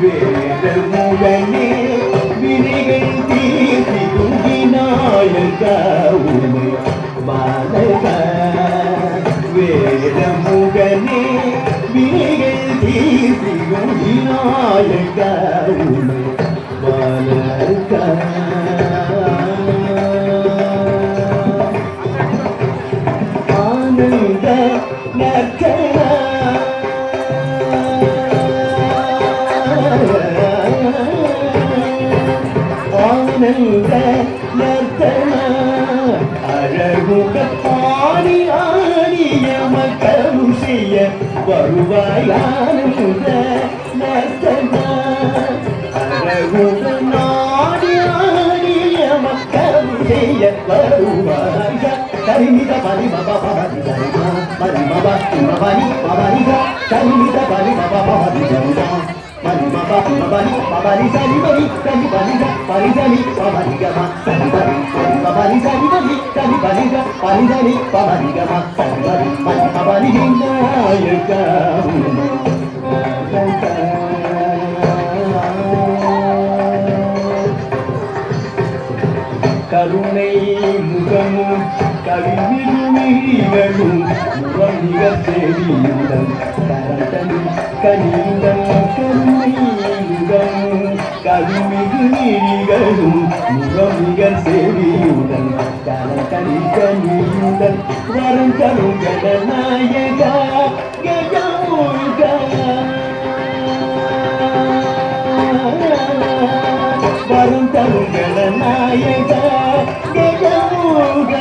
வேதமுடனே வினைகள் தீர்த்திடும் விநாயக உமை பாலக வேதமுடனே வினைகள் தீர்த்திடும் விநாயக உமை பாலக ஆனந்த நற்கர ஆனந்த நர்த்தன அழகுக பாடி ஆடிய மக்களும் செய்ய வருவாய் ஆனந்த நர்த்தன அழகுக நாடி ஆடிய மக்களும் செய்ய வருவாய் கரிமித பரி பபா பரி சரிமா பரி பபா பபனி பபனிக கரிமித பரி பபா பரி சரிமா Mani baba babani babani sani bani sani bani ga bani sani babani ga ma sani bani bani babani sani bani sani bani ga bani sani babani ga ma sani bani bani babani hindayaka கருணை முகமும் கவிமிழுமிழிகளும் முகமிக தெரியுடன் கரண்டனும் கனியுடன் கருணை முகமும் கவிமிகு மிழிகளும் முகமிக செவியுடன் கரண்டனி கனியுடன் வரும் தரும் கணநாயகா கஜமுகா வரும் தரும் கணநாயக கஜமுக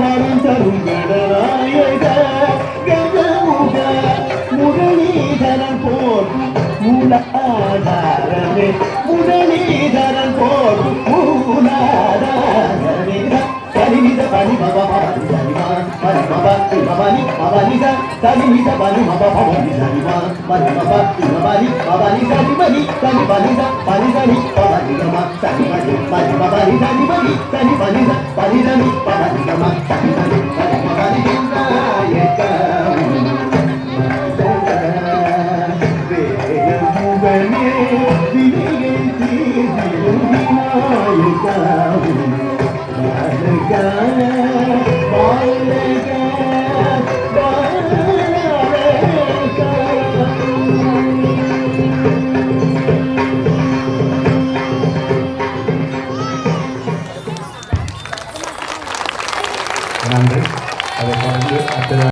வரும் தரும் கணநாயக கஜமுக முரளிதரன் போற்றும் மூலாதாரமே முரளிதரன் போற்றும் மூலாதாரமே கலிமித பனி பபா பபனி சரிமா பனி பபா பபனி பபனிக கலிமித பனி பபா பபனி சரிமா பனி பபா பபனி பபனி சரிமணி கலி பனிக பனி சனி பபனி கமா சரிமணி பனி பபனி சரிமணி கலி பனிக பனி சனி பபனி கமா சரிமணி பனி பபனி நாயக வேணுகமே வினையை தீர்த்திடும் விநாயக